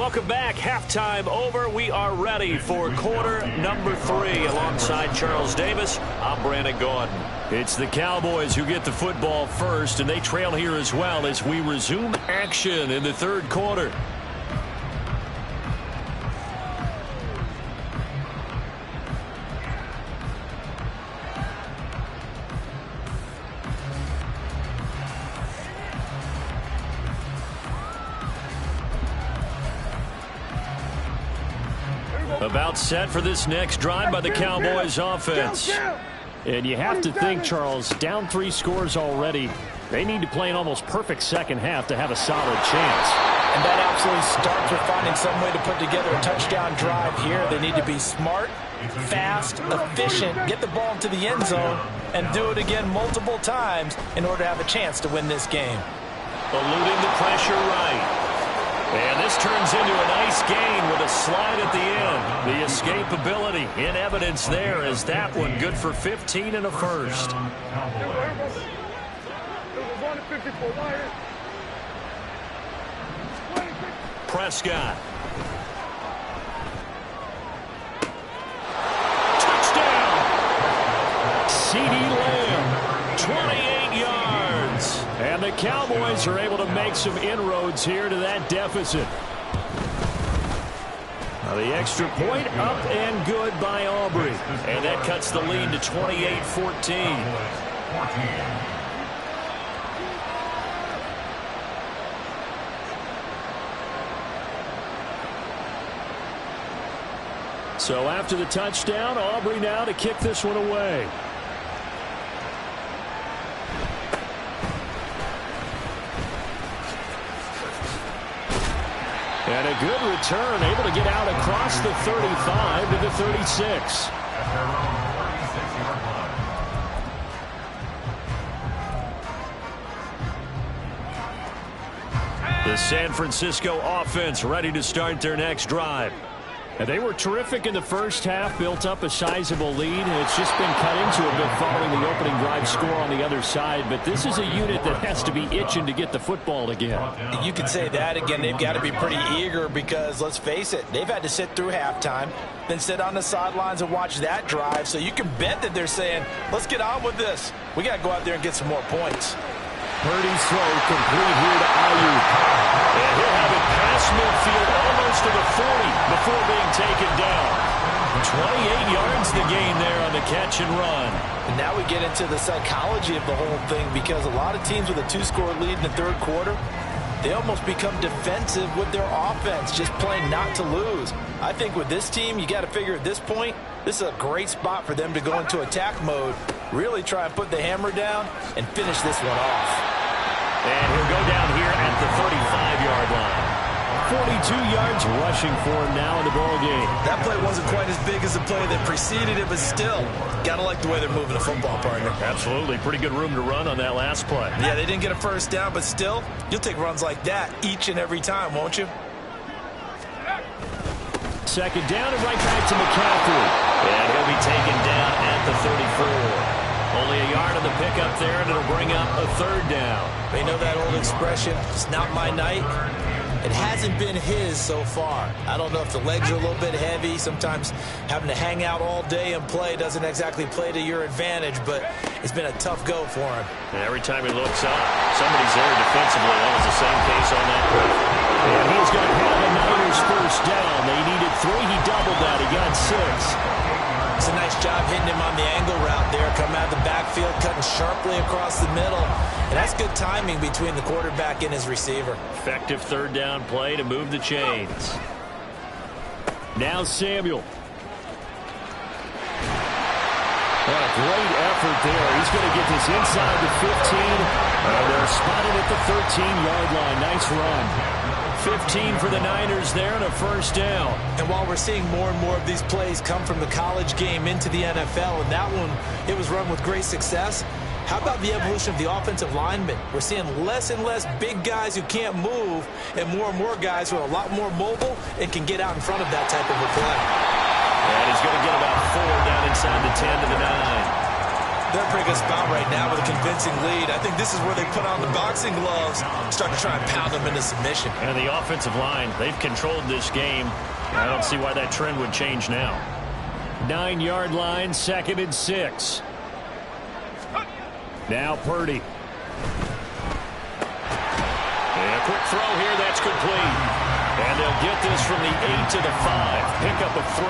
Welcome back. Halftime over. We are ready for quarter number 3. Alongside Charles Davis, I'm Brandon Gaudin. It's the Cowboys who get the football first, and they trail here as well as we resume action in the third quarter. About set for this next drive by the Cowboys offense. And you have to think, Charles, down 3 scores already. They need to play an almost perfect second half to have a solid chance. And that absolutely starts with finding some way to put together a touchdown drive here. They need to be smart, fast, efficient, get the ball into the end zone, and do it again multiple times in order to have a chance to win this game. Eluding the pressure right. And this turns into a nice gain with a slide at the end. The escapability in evidence there as that one good for 15 and a first. Prescott. Touchdown! CeeDee Lamb, 28 yards. And the Cowboys are able to make some inroads here to that deficit. Now the extra point up and good by Aubrey. And that cuts the lead to 28-14. So after the touchdown, Aubrey now to kick this one away. And a good return, able to get out across the 35 to the 36. The San Francisco offense ready to start their next drive. And they were terrific in the first half, built up a sizable lead, and it's just been cut into a bit following the opening drive score on the other side. But this is a unit that has to be itching to get the football again. You could say that again. They've got to be pretty eager because, let's face it, they've had to sit through halftime, then sit on the sidelines and watch that drive. So you can bet that they're saying, let's get on with this. We got to go out there and get some more points. Purdy's throw complete here to Ayuk. And he'll have it past midfield almost to the 40 before being taken down. 28 yards the gain there on the catch and run. And now we get into the psychology of the whole thing because a lot of teams with a 2-score lead in the third quarter, they almost become defensive with their offense, just playing not to lose. I think with this team, you got to figure at this point, this is a great spot for them to go into attack mode, really try and put the hammer down and finish this one off. And he'll go down here at the 35-yard line. 42 yards rushing for him now in the ball game. That play wasn't quite as big as the play that preceded it, but still, got to like the way they're moving the football, partner. Absolutely. Pretty good room to run on that last play. Yeah, they didn't get a first down, but still, you'll take runs like that each and every time, won't you? Second down and right back to McCaffrey. And he'll be taken down at the 34. Only a yard on the pickup there, and it'll bring up a third down. They know that old expression, it's not my night. It hasn't been his so far. I don't know if the legs are a little bit heavy. Sometimes having to hang out all day and play doesn't exactly play to your advantage, but it's been a tough go for him. And every time he looks up, somebody's there defensively. That was the same case on that play. And he's going to have a Niners first down. They needed 3. He doubled that. He got 6. It's a nice job hitting him on the angle route there, coming out of the backfield, cutting sharply across the middle. And that's good timing between the quarterback and his receiver. Effective third down play to move the chains. Now Samuel. A great effort there. He's going to get this inside the 15. And they're spotted at the 13-yard line. Nice run. 15 for the Niners there and a first down. And while we're seeing more and more of these plays come from the college game into the NFL, and that one, it was run with great success, how about the evolution of the offensive linemen? We're seeing less and less big guys who can't move and more guys who are a lot more mobile and can get out in front of that type of a play. And he's going to get about 4 down inside the 10 to the 9. they're in a pretty good spot right now with a convincing lead. I think this is where they put on the boxing gloves, start to try and pound them into submission. And the offensive line, they've controlled this game. I don't see why that trend would change now. 9-yard line, 2nd and 6. Now Purdy. And a quick throw here, that's complete. And they'll get this from the 8 to the 5. Pickup of 3.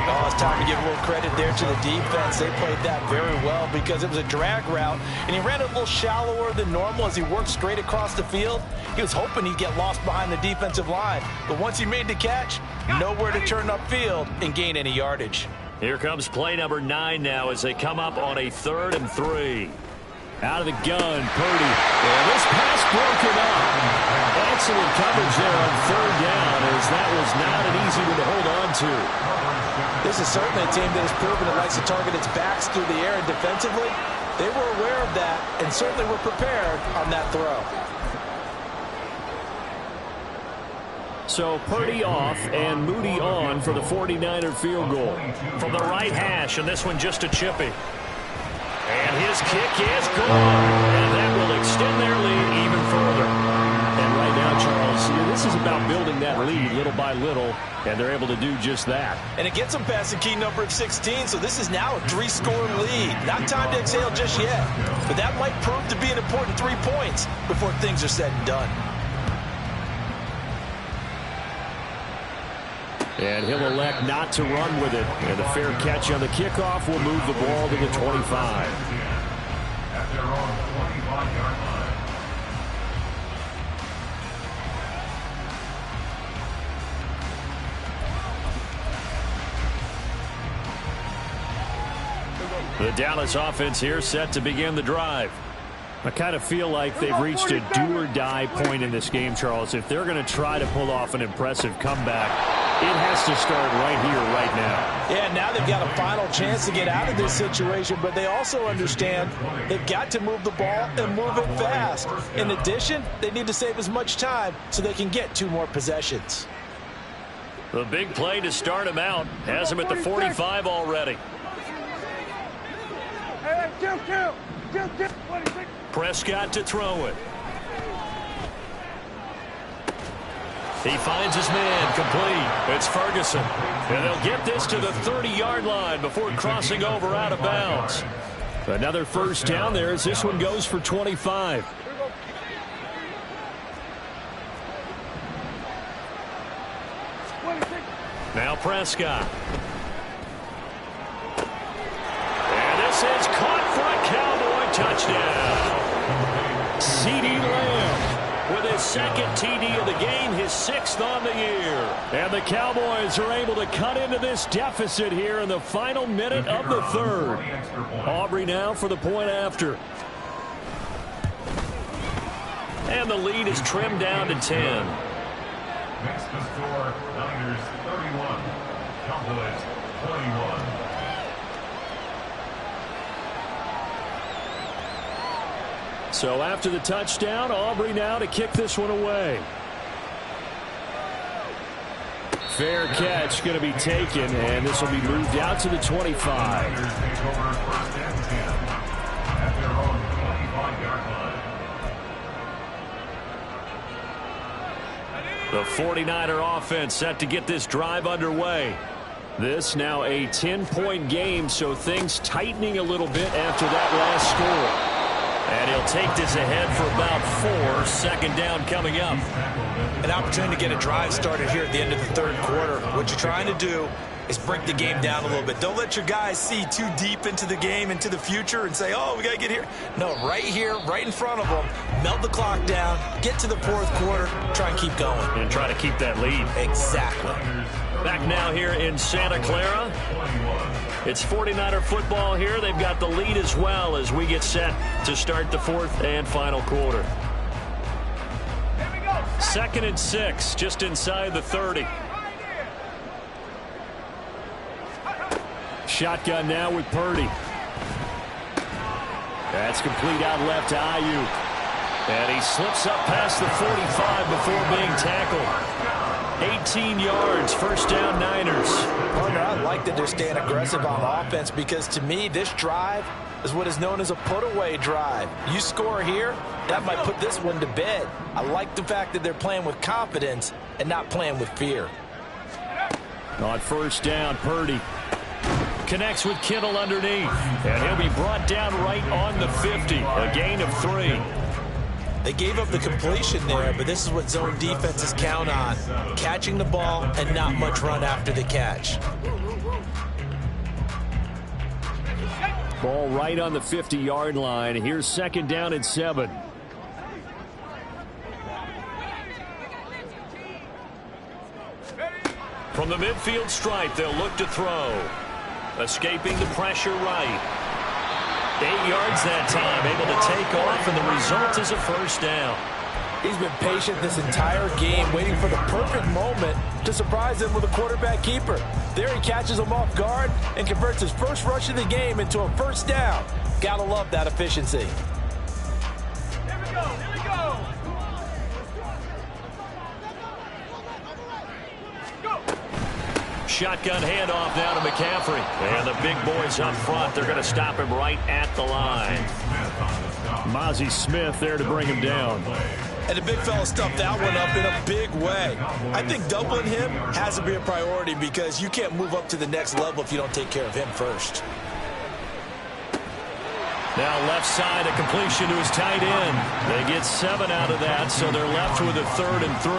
Oh, it's time to give a little credit there to the defense. They played that very well because it was a drag route, and he ran it a little shallower than normal as he worked straight across the field. He was hoping he'd get lost behind the defensive line, but once he made the catch, nowhere to turn upfield and gain any yardage. Here comes play number 9 now as they come up on a 3rd and 3. Out of the gun, Purdy. And this pass broken up. Excellent coverage there on 3rd down, as that was not an easy one to hold on to. This is certainly a team that has proven it likes to target its backs through the air and defensively. They were aware of that and certainly were prepared on that throw. So Purdy off and Moody on for the 49er field goal. From the right hash, and this one just a chippy. And his kick is good. And that will extend their lead even further. And right now, Charles, this is about building that lead little by little, and they're able to do just that. And it gets them past the key number of 16, so this is now a 3-score lead. Not time to exhale just yet, but that might prove to be an important 3 points before things are said and done. And he'll elect not to run with it. And the fair catch on the kickoff will move the ball to the 25. At their own 25-yard line. The Dallas offense here set to begin the drive. I kind of feel like they've reached a do-or-die point in this game, Charles. If they're going to try to pull off an impressive comeback, it has to start right here, right now. Yeah, now they've got a final chance to get out of this situation, but they also understand they've got to move the ball and move it fast. In addition, they need to save as much time so they can get 2 more possessions. The big play to start him out has him at the 45 already. Prescott to throw it. He finds his man complete. It's Ferguson. And they'll get this to the 30-yard line before crossing over out of bounds. Another first down there as this one goes for 25. Now Prescott. And this is caught for a Cowboy touchdown. CeeDee Lamb with his 2nd TD of the game, his 6th on the year. And the Cowboys are able to cut into this deficit here in the final minute of the 3rd. Aubrey now for the point after. And the lead is trimmed down to 10. Next to score, Niners 31, Cowboys 21. So after the touchdown, Aubrey now to kick this one away. Fair catch going to be taken, and this will be moved out to the 25. Niners take over 1st and 10 at their own 25-yard line. The 49er offense set to get this drive underway. This now a 10-point game, so things tightening a little bit after that last score. And he'll take this ahead for about 4. 2nd down coming up. An opportunity to get a drive started here at the end of the 3rd quarter. What you're trying to do is break the game down a little bit. Don't let your guys see too deep into the game, into the future, and say, oh, we got to get here. No, right here, right in front of them, melt the clock down, get to the 4th quarter, try and keep going. And try to keep that lead. Exactly. Back now here in Santa Clara. It's 49er football here. They've got the lead as well as we get set to start the 4th and final quarter. 2nd and 6, just inside the 30. Shotgun now with Purdy. That's complete out left to Ayuk. And he slips up past the 45 before being tackled. 18 yards, first down Niners. Partner, I like that they're staying aggressive on offense because to me, this drive is what is known as a put-away drive. You score here, that might put this one to bed. I like the fact that they're playing with confidence and not playing with fear. On first down, Purdy connects with Kittle underneath, and he'll be brought down right on the 50, a gain of 3. They gave up the completion there, but this is what zone defenses count on, catching the ball and not much run after the catch. Ball right on the 50-yard line. Here's second down and 7. From the midfield stripe, they'll look to throw. Escaping the pressure right. 8 yards that time, able to take off, and the result is a first down. He's been patient this entire game, waiting for the perfect moment to surprise him with a quarterback keeper. There he catches him off guard and converts his first rush of the game into a first down. Gotta love that efficiency. Here we go, here we go. Shotgun handoff now to McCaffrey. And the big boys up front, they're going to stop him right at the line. Mozzie Smith there to bring him down. And the big fella stuffed that one up in a big way. I think doubling him has to be a priority because you can't move up to the next level if you don't take care of him first. Now left side, a completion to his tight end. They get 7 out of that, so they're left with a 3rd and 3.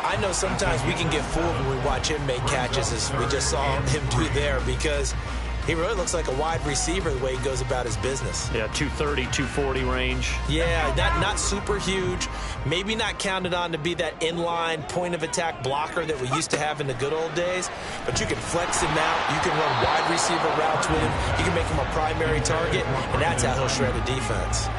I know sometimes we can get fooled when we watch him make catches as we just saw him do there because he really looks like a wide receiver the way he goes about his business. Yeah, 230, 240 range. Yeah, not super huge. Maybe not counted on to be that inline point-of-attack blocker that we used to have in the good old days. But you can flex him out. You can run wide receiver routes with him. You can make him a primary target, and that's how he'll shred a defense.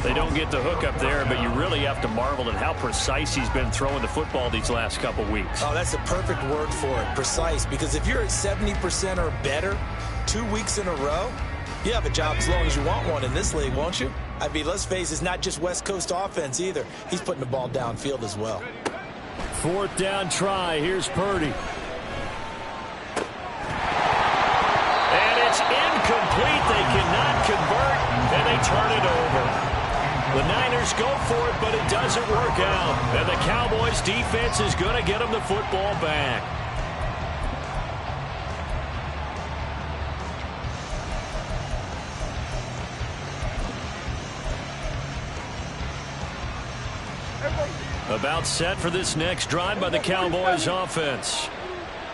They don't get the hook up there, but you really have to marvel at how precise he's been throwing the football these last couple weeks. Oh, that's the perfect word for it, precise. Because if you're at 70% or better 2 weeks in a row, you have a job as long as you want one in this league, won't you? I mean, let's face it, it's not just West Coast offense either. He's putting the ball downfield as well. 4th down try. Here's Purdy. And it's incomplete. They cannot convert, and they turn it over. The Niners go for it, but it doesn't work out. And the Cowboys defense is going to get them the football back. About set for this next drive by the Cowboys offense.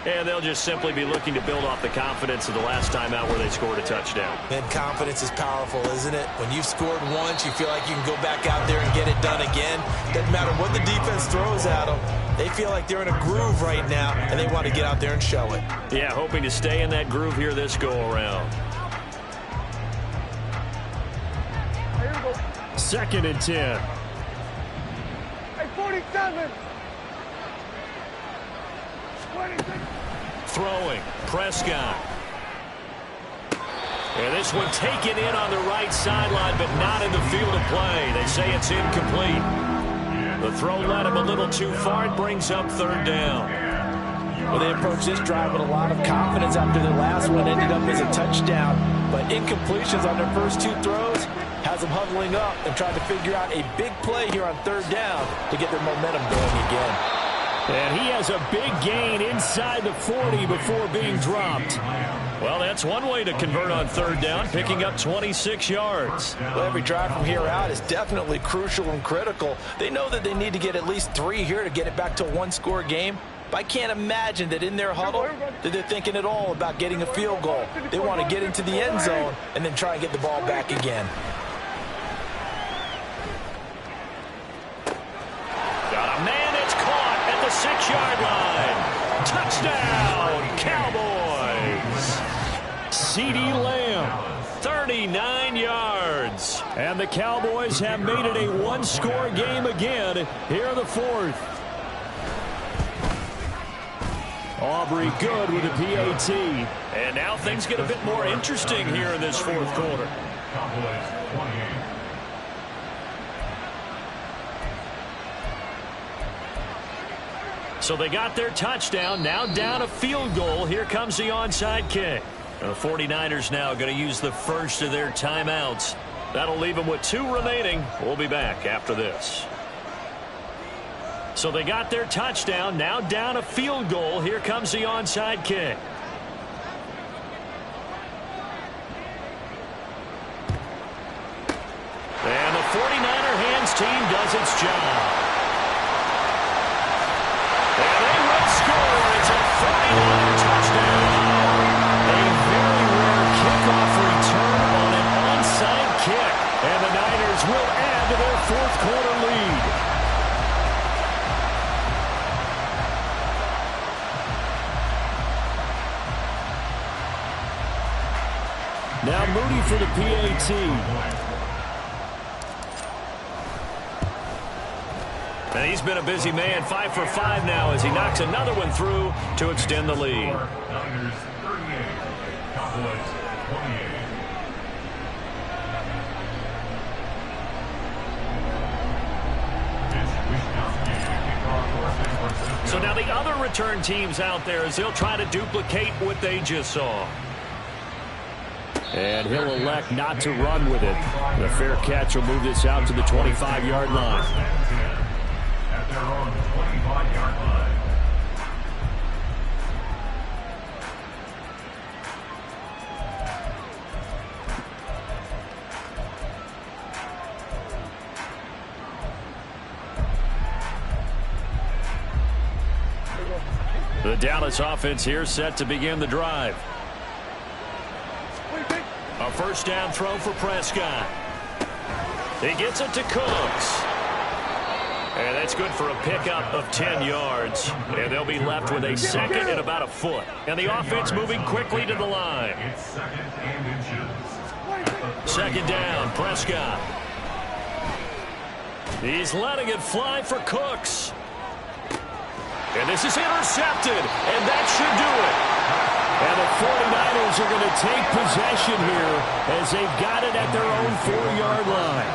And they'll just simply be looking to build off the confidence of the last time out where they scored a touchdown. And confidence is powerful, isn't it? When you've scored once, you feel like you can go back out there and get it done again. Doesn't matter what the defense throws at them. They feel like they're in a groove right now, and they want to get out there and show it. Yeah, hoping to stay in that groove here this go-around. 2nd and 10. Hey, 47. 26. Throwing, Prescott. And this one taken in on the right sideline, but not in the field of play. They say it's incomplete. The throw led him a little too far. It brings up 3rd down. Well, they approached this drive with a lot of confidence after their last one ended up as a touchdown. But incompletions on their first 2 throws has them huddling up and trying to figure out a big play here on 3rd down to get their momentum going again. And he has a big gain inside the 40 before being dropped. Well, that's one way to convert on 3rd down, picking up 26 yards. Well, every drive from here out is definitely crucial and critical. They know that they need to get at least 3 here to get it back to a 1-score game. But I can't imagine that in their huddle that they're thinking at all about getting a field goal. They want to get into the end zone and then try and get the ball back again. Got a man that's caught at the 6-yard line. Touchdown, Cowboys. CeeDee Lamb, 39 yards. And the Cowboys have made it a 1-score game again here in the 4th. Aubrey good with a PAT. And now things get a bit more interesting here in this 4th quarter. Cowboys 28. So they got their touchdown, now down a field goal. Here comes the onside kick. The 49ers now going to use the first of their timeouts. That'll leave them with 2 remaining. We'll be back after this. So they got their touchdown, now down a field goal. Here comes the onside kick. And the 49er hands team does its job. And they will score. It's a 49er touchdown. A very rare kickoff return on an onside kick. And the Niners will add to their 4th quarter lead. Now Moody for the PAT. And he's been a busy man, 5 for 5 now as he knocks another one through to extend the lead. Niners 38, Cowboys 28. So now the other return teams out there as they'll try to duplicate what they just saw. And he'll elect not to run with it. The fair catch will move this out to the 25-yard line. At their own 25-yard line. The Dallas offense here set to begin the drive. A first down throw for Prescott. He gets it to Cooks. And that's good for a pickup of 10 yards. And they'll be left with a second and about a foot. And the offense moving quickly to the line. It's second and inches. Second down, Prescott. He's letting it fly for Cooks. And this is intercepted. And that should do it. And the 49ers are going to take possession here as they've got it at their own 4-yard line.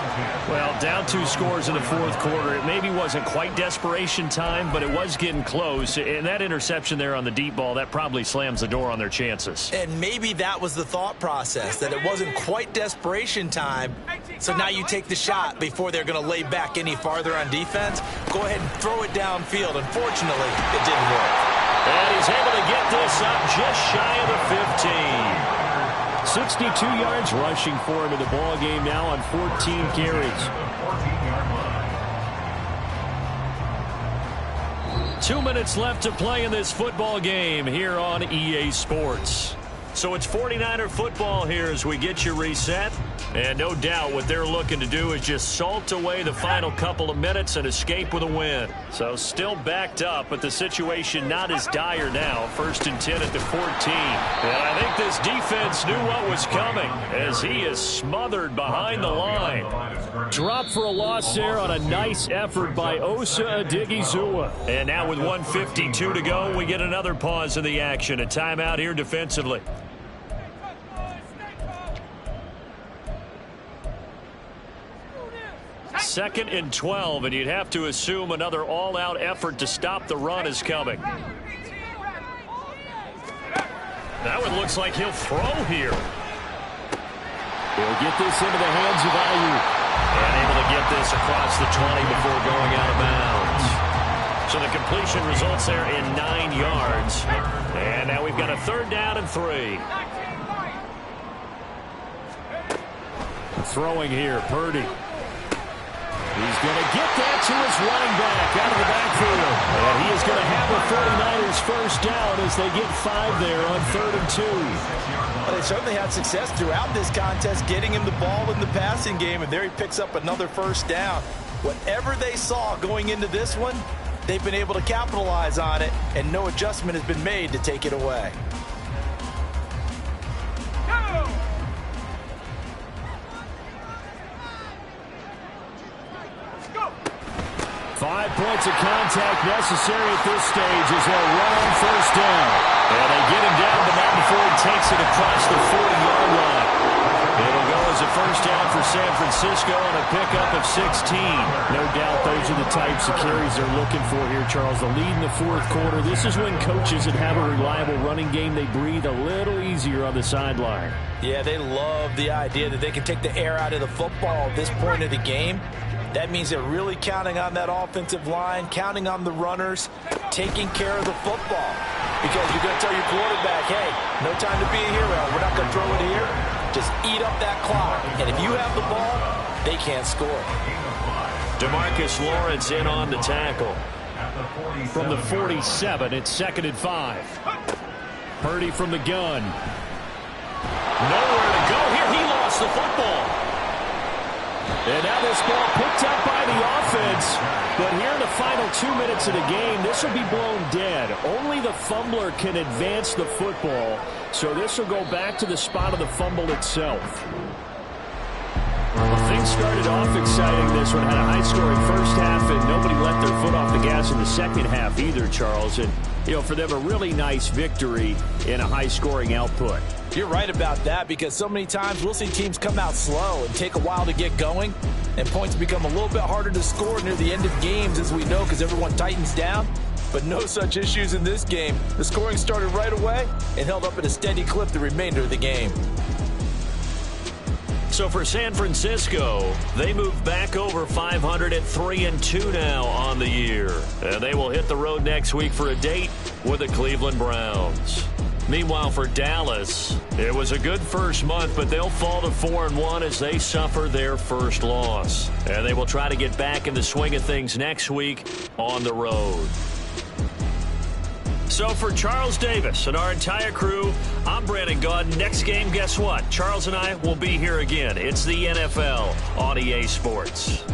Well, down 2 scores in the 4th quarter. It maybe wasn't quite desperation time, but it was getting close. And that interception there on the deep ball, that probably slams the door on their chances. And maybe that was the thought process, that it wasn't quite desperation time. So now you take the shot before they're going to lay back any farther on defense. Go ahead and throw it downfield. Unfortunately, it didn't work. And he's able to get this up just shy of the 15. 62 yards rushing for him in the ball game now on 14 carries. 2 minutes left to play in this football game here on EA Sports. So it's 49er football here as we get you reset. And no doubt what they're looking to do is just salt away the final couple of minutes and escape with a win. So still backed up, but the situation not as dire now. 1st and 10 at the 14. And I think this defense knew what was coming as he is smothered behind the line. Drop for a loss there on a nice effort by Osa Odighizuwa. And now with 1:52 to go, we get another pause in the action. A timeout here defensively. Second and 12, and you'd have to assume another all-out effort to stop the run is coming. That one looks like he'll throw here. He'll get this into the hands of Ayuk. And able to get this across the 20 before going out of bounds. So the completion results there in 9 yards. And now we've got a 3rd down and 3. Throwing here, Purdy. He's going to get that to his running back out of the backfield. And he is going to have a 49ers first down as they get 5 there on 3rd and 2. Well, they certainly had success throughout this contest getting him the ball in the passing game, and there he picks up another first down. Whatever they saw going into this one, they've been able to capitalize on it, and no adjustment has been made to take it away. 5 points of contact necessary at this stage as they'll run on first down. And they get him down, but not before he takes it across the 40-yard line. It'll go goes a first down for San Francisco on a pickup of 16. No doubt those are the types of carries they're looking for here, Charles. The lead in the fourth quarter. This is when coaches that have a reliable running game, they breathe a little easier on the sideline. Yeah, they love the idea that they can take the air out of the football at this point of the game. That means they're really counting on that offensive line, counting on the runners, taking care of the football. Because you're going to tell your quarterback, hey, no time to be a hero. We're not going to throw it here. Just eat up that clock. And if you have the ball, they can't score. DeMarcus Lawrence in on the tackle. From the 47, it's 2nd and 5. Purdy from the gun. Nowhere to go here. He lost the football. And now this ball picked up by the offense. But here in the final 2 minutes of the game, this will be blown dead. Only the fumbler can advance the football. So this will go back to the spot of the fumble itself. Well, things started off exciting. This one had a high-scoring first half, and nobody let their foot off the gas in the second half either, Charles. And, you know, for them, a really nice victory in a high-scoring output. You're right about that, because so many times we'll see teams come out slow and take a while to get going, and points become a little bit harder to score near the end of games, as we know, because everyone tightens down. But no such issues in this game. The scoring started right away and held up at a steady clip the remainder of the game. So for San Francisco, they move back over 500 at 3-2 now on the year. And they will hit the road next week for a date with the Cleveland Browns. Meanwhile, for Dallas, it was a good first month, but they'll fall to 4-1 as they suffer their first loss. And they will try to get back in the swing of things next week on the road. So for Charles Davis and our entire crew, I'm Brandon Gaudin. Next game, guess what? Charles and I will be here again. It's the NFL on EA Sports.